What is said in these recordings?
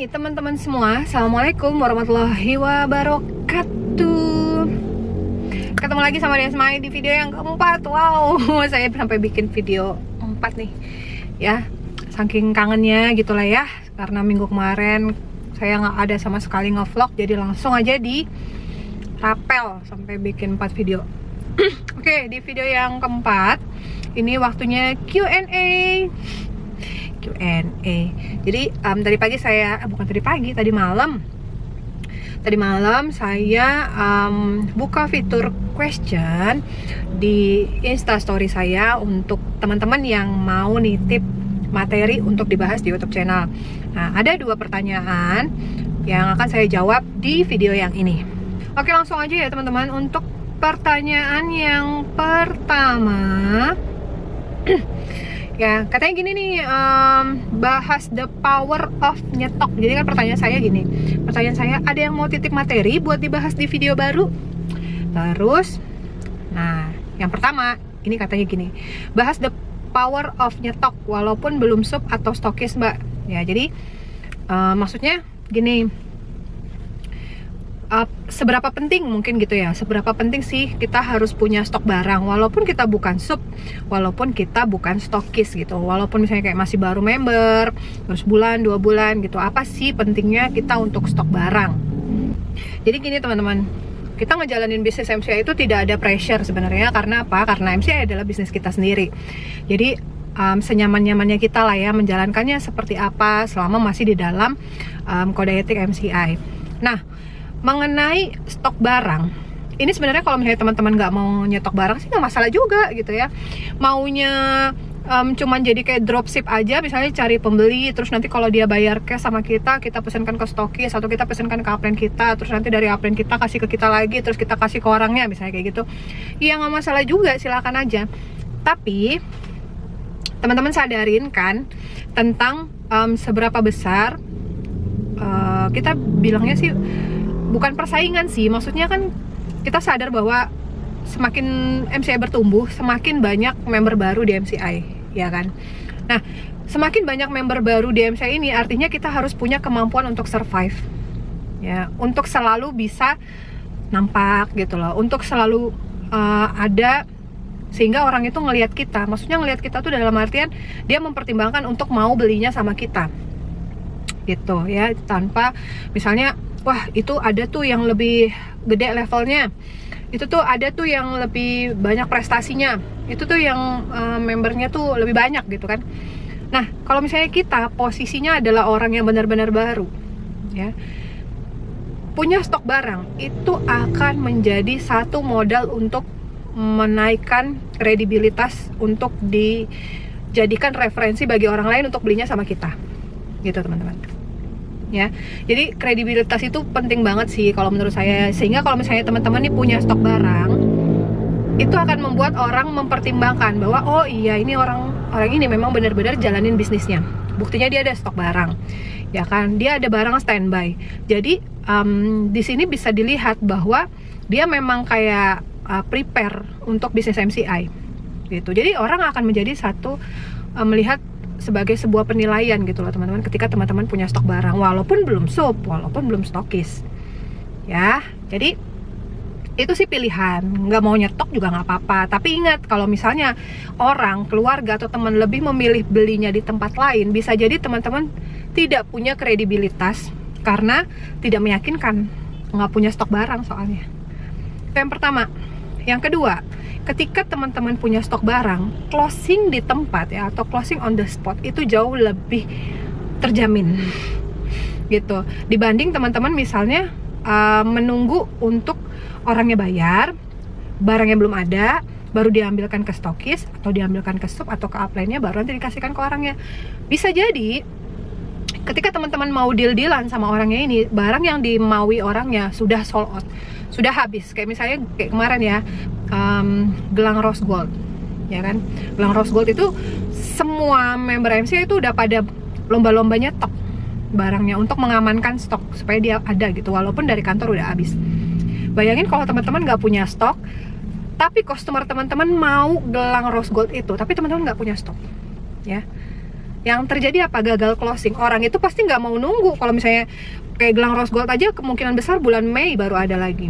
Hai teman-teman semua, Assalamualaikum warahmatullahi wabarakatuh. Ketemu lagi sama Desmai di video yang keempat. Wow, saya sampai bikin video 4 nih ya, saking kangennya gitulah ya. Karena minggu kemarin saya nggak ada sama sekali nge-vlog, jadi langsung aja di rapel sampai bikin 4 video. Oke, di video yang keempat ini waktunya Q&A. Jadi tadi pagi saya tadi malam saya buka fitur question di Instastory saya untuk teman-teman yang mau nitip materi untuk dibahas di YouTube channel. Nah, ada 2 pertanyaan yang akan saya jawab di video yang ini. Oke, langsung aja ya teman-teman. Untuk pertanyaan yang pertama ya, katanya gini nih, bahas the power of nyetok. Jadi kan pertanyaan saya, ada yang mau titip materi buat dibahas di video baru? Terus, nah, yang pertama, ini katanya gini, bahas the power of nyetok walaupun belum sub atau stokis, Mbak. Ya, jadi maksudnya gini, seberapa penting mungkin gitu ya, seberapa penting sih kita harus punya stok barang walaupun kita bukan sub, walaupun kita bukan stokis gitu, walaupun misalnya kayak masih baru member, terus bulan 2 bulan gitu, apa sih pentingnya kita untuk stok barang? Jadi gini teman-teman, kita ngejalanin bisnis MCI itu tidak ada pressure sebenarnya. Karena apa? Karena MCI adalah bisnis kita sendiri. Jadi senyaman-nyamannya kita lah ya menjalankannya seperti apa selama masih di dalam kode etik MCI. Nah, mengenai stok barang, ini sebenarnya kalau misalnya teman-teman nggak mau nyetok barang sih nggak masalah juga gitu ya. Maunya cuman jadi kayak dropship aja, misalnya cari pembeli, terus nanti kalau dia bayar cash sama kita pesankan ke stokis atau kita pesankan ke upline kita, terus nanti dari upline kita kasih ke kita lagi, terus kita kasih ke orangnya, misalnya kayak gitu. Ya nggak masalah juga, silakan aja. Tapi teman-teman sadarin kan tentang seberapa besar kita bilangnya sih, bukan persaingan sih, maksudnya kan kita sadar bahwa semakin MCI bertumbuh, semakin banyak member baru di MCI, ya kan? Nah, semakin banyak member baru di MCI ini artinya kita harus punya kemampuan untuk survive, ya, untuk selalu bisa nampak gitu loh, untuk selalu ada sehingga orang itu ngelihat kita. Maksudnya ngelihat kita tuh dalam artian dia mempertimbangkan untuk mau belinya sama kita, gitu ya, tanpa misalnya wah itu ada tuh yang lebih gede levelnya, itu tuh ada tuh yang lebih banyak prestasinya, itu tuh yang membernya tuh lebih banyak gitu kan. Nah, kalau misalnya kita posisinya adalah orang yang benar-benar baru ya, punya stok barang itu akan menjadi satu modal untuk menaikkan kredibilitas, untuk dijadikan referensi bagi orang lain untuk belinya sama kita, gitu teman-teman ya. Jadi kredibilitas itu penting banget sih kalau menurut saya, sehingga kalau misalnya teman-teman nih punya stok barang, itu akan membuat orang mempertimbangkan bahwa oh iya, ini orang ini memang benar-benar jalanin bisnisnya, buktinya dia ada stok barang, ya kan, dia ada barang standby. Jadi di sini bisa dilihat bahwa dia memang kayak prepare untuk bisnis MCI gitu. Jadi orang akan menjadi satu melihat sebagai sebuah penilaian gitu loh teman-teman, ketika teman-teman punya stok barang walaupun belum sub, walaupun belum stokis ya. Jadi itu sih pilihan, nggak mau nyetok juga nggak apa-apa. Tapi ingat, kalau misalnya orang, keluarga atau teman lebih memilih belinya di tempat lain, bisa jadi teman-teman tidak punya kredibilitas karena tidak meyakinkan, nggak punya stok barang soalnya. Itu yang pertama. Yang kedua, ketika teman-teman punya stok barang, closing di tempat ya, atau closing on the spot itu jauh lebih terjamin gitu, dibanding teman-teman misalnya menunggu untuk orangnya bayar, barangnya belum ada, baru diambilkan ke stokis atau diambilkan ke sub atau ke upline-nya, baru nanti dikasihkan ke orangnya. Bisa jadi ketika teman-teman mau deal-dealan sama orangnya ini, barang yang dimaui orangnya sudah sold out, sudah habis. Kayak misalnya kayak kemarin ya, gelang rose gold, ya kan, gelang rose gold itu semua member MC itu udah pada lomba-lomba nyetok barangnya untuk mengamankan stok supaya dia ada gitu, walaupun dari kantor udah habis. Bayangin kalau teman-teman nggak punya stok, tapi customer teman-teman mau gelang rose gold itu, tapi teman-teman nggak punya stok, ya. yang terjadi apa? Gagal closing. Orang itu pasti nggak mau nunggu. Kalau misalnya kayak gelang rose gold aja kemungkinan besar bulan Mei baru ada lagi.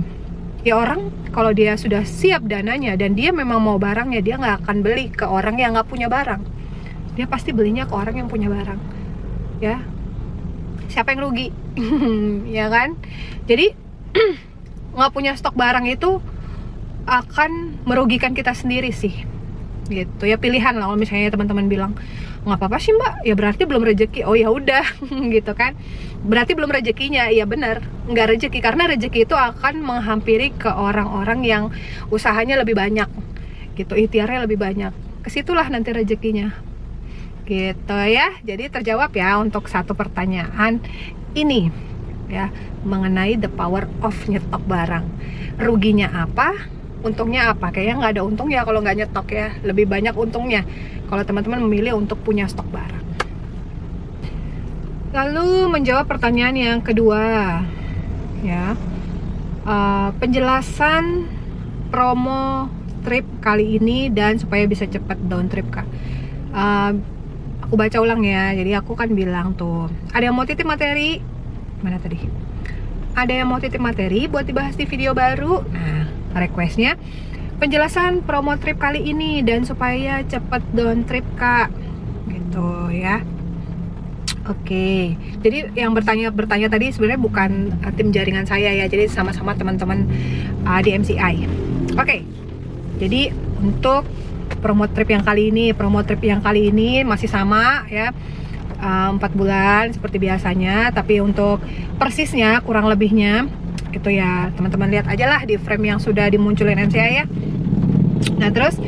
Ya orang kalau dia sudah siap dananya dan dia memang mau barangnya, dia nggak akan beli ke orang yang nggak punya barang. Dia pasti belinya ke orang yang punya barang. Ya, siapa yang rugi? Ya kan? Jadi nggak punya stok barang itu akan merugikan kita sendiri sih. Gitu ya, pilihan lah. Kalau misalnya teman-teman bilang nggak apa-apa sih mbak, ya berarti belum rezeki. Oh ya udah, gitu kan, berarti belum rezekinya. Iya benar, nggak rezeki, karena rezeki itu akan menghampiri ke orang-orang yang usahanya lebih banyak, gitu, ikhtiarnya lebih banyak, kesitulah nanti rezekinya, gitu ya. Jadi terjawab ya untuk satu pertanyaan ini ya, mengenai the power of nyetok barang. Ruginya apa, untungnya apa? Kayaknya nggak ada untungnya kalau nggak nyetok ya, lebih banyak untungnya kalau teman-teman memilih untuk punya stok barang. Lalu menjawab pertanyaan yang kedua ya, penjelasan promo trip kali ini dan supaya bisa cepat down trip kak. Aku baca ulang ya. Jadi aku kan bilang tuh, ada yang mau titip materi, mana tadi? Ada yang mau titip materi buat dibahas di video baru. Nah, requestnya penjelasan promo trip kali ini dan supaya cepet down trip kak, gitu ya. Oke, jadi yang bertanya tadi sebenarnya bukan tim jaringan saya ya, jadi sama-sama teman-teman di MCI. Oke, jadi untuk promo trip yang kali ini masih sama ya, 4 bulan seperti biasanya, tapi untuk persisnya kurang lebihnya itu ya teman-teman lihat aja lah di frame yang sudah dimunculin MCI ya. Nah terus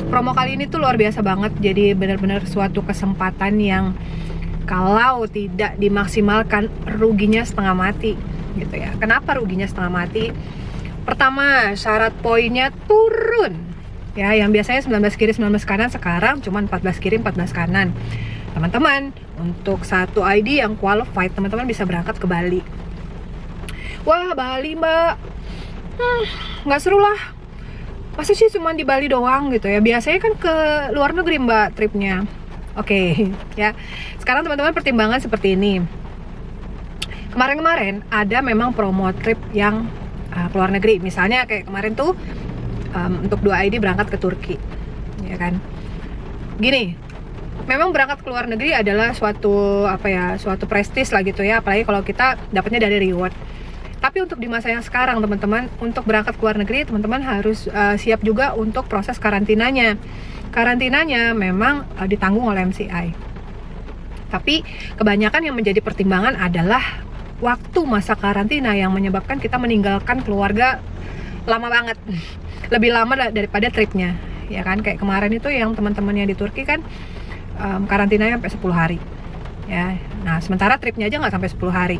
promo kali ini tuh luar biasa banget, jadi benar-benar suatu kesempatan yang kalau tidak dimaksimalkan ruginya setengah mati gitu ya. Kenapa ruginya setengah mati? Pertama, syarat poinnya turun ya, yang biasanya 19 kiri 19 kanan sekarang cuma 14 kiri 14 kanan. Teman-teman, untuk satu ID yang qualified, teman-teman bisa berangkat ke Bali. Wah, Bali mbak, nggak seru lah. Pasti sih cuma di Bali doang gitu ya. Biasanya kan ke luar negeri mbak tripnya. Oke, ya. Sekarang teman-teman pertimbangan seperti ini. Kemarin-kemarin ada memang promo trip yang ke luar negeri. Misalnya kayak kemarin tuh untuk 2 ID berangkat ke Turki, ya kan. Gini, memang berangkat ke luar negeri adalah suatu suatu prestis lah gitu ya, apalagi kalau kita dapatnya dari reward. Tapi untuk di masa yang sekarang teman-teman, untuk berangkat ke luar negeri teman-teman harus siap juga untuk proses karantinanya. Karantinanya memang ditanggung oleh MCI. Tapi kebanyakan yang menjadi pertimbangan adalah waktu masa karantina yang menyebabkan kita meninggalkan keluarga lama banget, lebih lama daripada tripnya, ya kan. Kayak kemarin itu yang teman-teman yang di Turki kan karantinanya sampai 10 hari ya. Nah sementara tripnya aja nggak sampai 10 hari.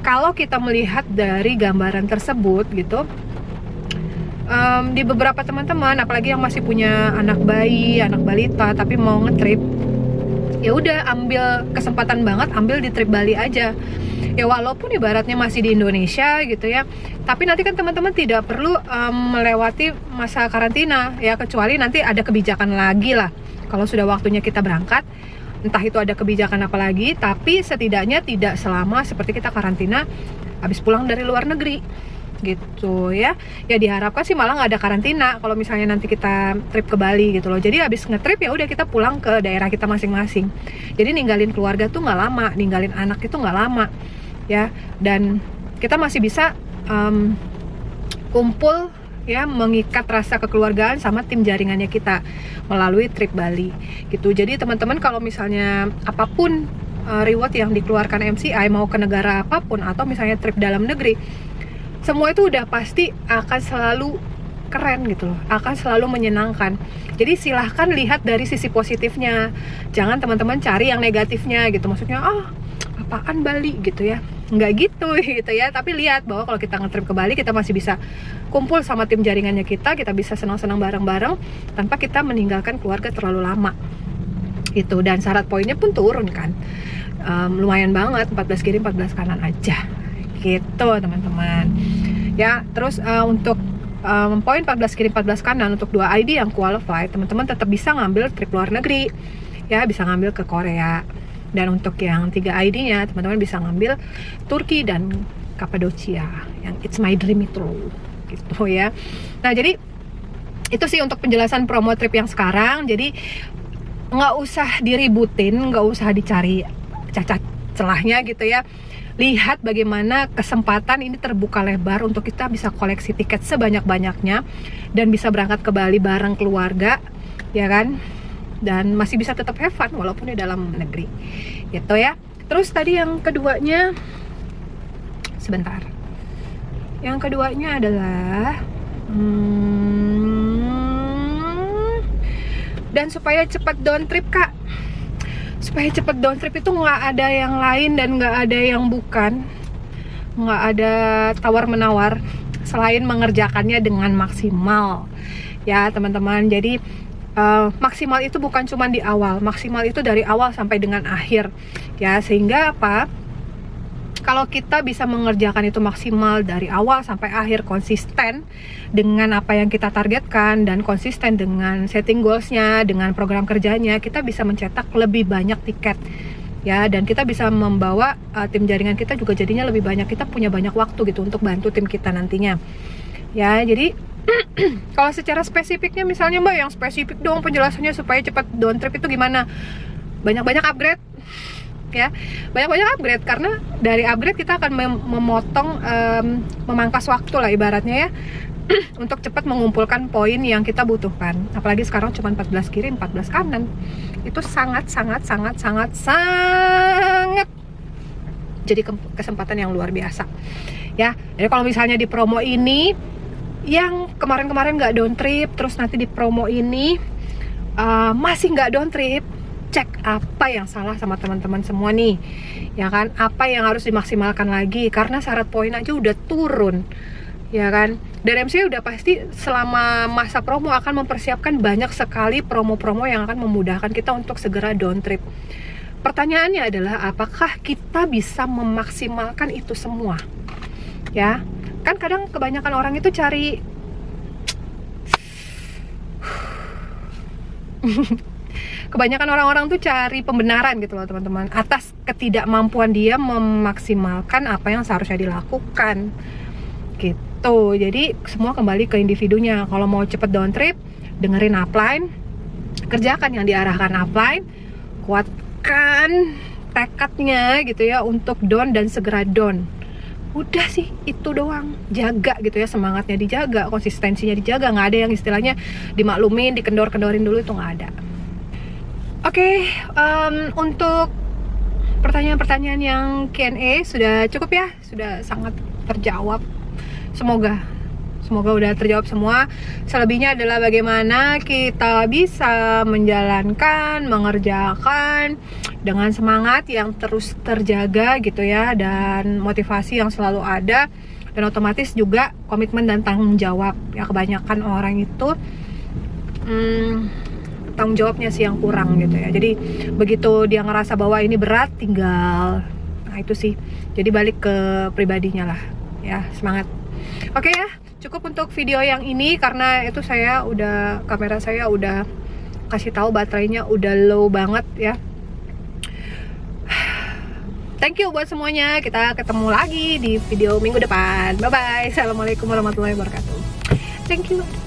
Kalau kita melihat dari gambaran tersebut gitu, di beberapa teman-teman, apalagi yang masih punya anak bayi, anak balita tapi mau ngetrip, ya udah ambil kesempatan banget, ambil di trip Bali aja. Ya walaupun ibaratnya masih di Indonesia gitu ya, tapi nanti kan teman-teman tidak perlu melewati masa karantina ya, kecuali nanti ada kebijakan lagi lah kalau sudah waktunya kita berangkat, entah itu ada kebijakan apa lagi. Tapi setidaknya tidak selama seperti kita karantina habis pulang dari luar negeri gitu ya. Ya diharapkan sih malah nggak ada karantina kalau misalnya nanti kita trip ke Bali gitu loh. Jadi habis ngetrip ya udah kita pulang ke daerah kita masing-masing. Jadi ninggalin keluarga tuh nggak lama, ninggalin anak itu nggak lama ya, dan kita masih bisa kumpul ya, mengikat rasa kekeluargaan sama tim jaringannya kita melalui trip Bali gitu. Jadi teman-teman kalau misalnya apapun reward yang dikeluarkan MCI, mau ke negara apapun atau misalnya trip dalam negeri, semua itu udah pasti akan selalu keren gitu loh, akan selalu menyenangkan. Jadi silahkan lihat dari sisi positifnya, jangan teman-teman cari yang negatifnya gitu. Maksudnya apaan Bali gitu ya, nggak gitu ya. Tapi lihat bahwa kalau kita ngetrip ke Bali, kita masih bisa kumpul sama tim jaringannya kita bisa senang-senang bareng-bareng tanpa kita meninggalkan keluarga terlalu lama gitu. Dan syarat poinnya pun turun kan, lumayan banget, 14 kiri 14 kanan aja gitu teman-teman ya. Terus untuk poin 14 kiri 14 kanan untuk 2 ID yang qualified, teman-teman tetap bisa ngambil trip luar negeri ya bisa ngambil ke Korea. Dan untuk yang 3 ID-nya teman-teman bisa ngambil Turki dan Kapadocia yang It's My Dream itu loh, gitu ya. Nah jadi itu sih untuk penjelasan promo trip yang sekarang. Jadi nggak usah diributin, nggak usah dicari cacat celahnya gitu ya. Lihat bagaimana kesempatan ini terbuka lebar untuk kita bisa koleksi tiket sebanyak-banyaknya dan bisa berangkat ke Bali bareng keluarga, ya kan? Dan masih bisa tetap have fun walaupun di dalam negeri, gitu ya. Terus tadi yang keduanya, sebentar. Yang keduanya adalah dan supaya cepat down trip Kak, supaya cepet down trip itu nggak ada yang lain dan nggak ada yang bukan, nggak ada tawar menawar selain mengerjakannya dengan maksimal ya teman-teman. Jadi maksimal itu bukan cuma di awal, maksimal itu dari awal sampai dengan akhir ya. Sehingga apa, kalau kita bisa mengerjakan itu maksimal dari awal sampai akhir, konsisten dengan apa yang kita targetkan dan konsisten dengan setting goalsnya, dengan program kerjanya, kita bisa mencetak lebih banyak tiket ya. Dan kita bisa membawa tim jaringan kita juga jadinya lebih banyak, kita punya banyak waktu gitu untuk bantu tim kita nantinya ya. Jadi kalau secara spesifiknya, misalnya Mbak yang spesifik dong penjelasannya supaya cepat down trip itu gimana, banyak-banyak upgrade ya, banyak-banyak upgrade. Karena dari upgrade kita akan memotong, memangkas waktu lah ibaratnya ya untuk cepat mengumpulkan poin yang kita butuhkan. Apalagi sekarang cuma 14 kiri 14 kanan, itu sangat jadi kesempatan yang luar biasa ya. Jadi kalau misalnya di promo ini yang kemarin-kemarin nggak down trip, terus nanti di promo ini masih nggak down trip, cek apa yang salah sama teman-teman semua nih, ya kan? Apa yang harus dimaksimalkan lagi, karena syarat poin aja udah turun, ya kan? Dan MC udah pasti selama masa promo akan mempersiapkan banyak sekali promo-promo yang akan memudahkan kita untuk segera down trip. Pertanyaannya adalah apakah kita bisa memaksimalkan itu semua, ya? Kan kadang kebanyakan orang itu cari kebanyakan orang-orang tuh cari pembenaran gitu loh teman-teman, atas ketidakmampuan dia memaksimalkan apa yang seharusnya dilakukan gitu. Jadi semua kembali ke individunya. Kalau mau cepet down trip, dengerin upline, kerjakan yang diarahkan upline, kuatkan tekadnya gitu ya untuk down dan segera down. Udah sih itu doang, jaga gitu ya, semangatnya dijaga, konsistensinya dijaga, nggak ada yang istilahnya dimaklumin, dikendor-kendorin dulu, itu nggak ada. Oke, untuk pertanyaan-pertanyaan yang Q&A sudah cukup ya, sudah sangat terjawab. Semoga udah terjawab semua. Selebihnya adalah bagaimana kita bisa menjalankan, mengerjakan dengan semangat yang terus terjaga gitu ya, dan motivasi yang selalu ada, dan otomatis juga komitmen dan tanggung jawab ya. Kebanyakan orang itu tanggung jawabnya sih yang kurang gitu ya. Jadi begitu dia ngerasa bahwa ini berat, tinggal, nah itu sih. Jadi balik ke pribadinya lah ya, semangat. Oke ya, cukup untuk video yang ini karena itu kamera saya udah kasih tahu baterainya udah low banget ya. Thank you buat semuanya. Kita ketemu lagi di video minggu depan. Bye bye. Assalamualaikum warahmatullahi wabarakatuh. Thank you.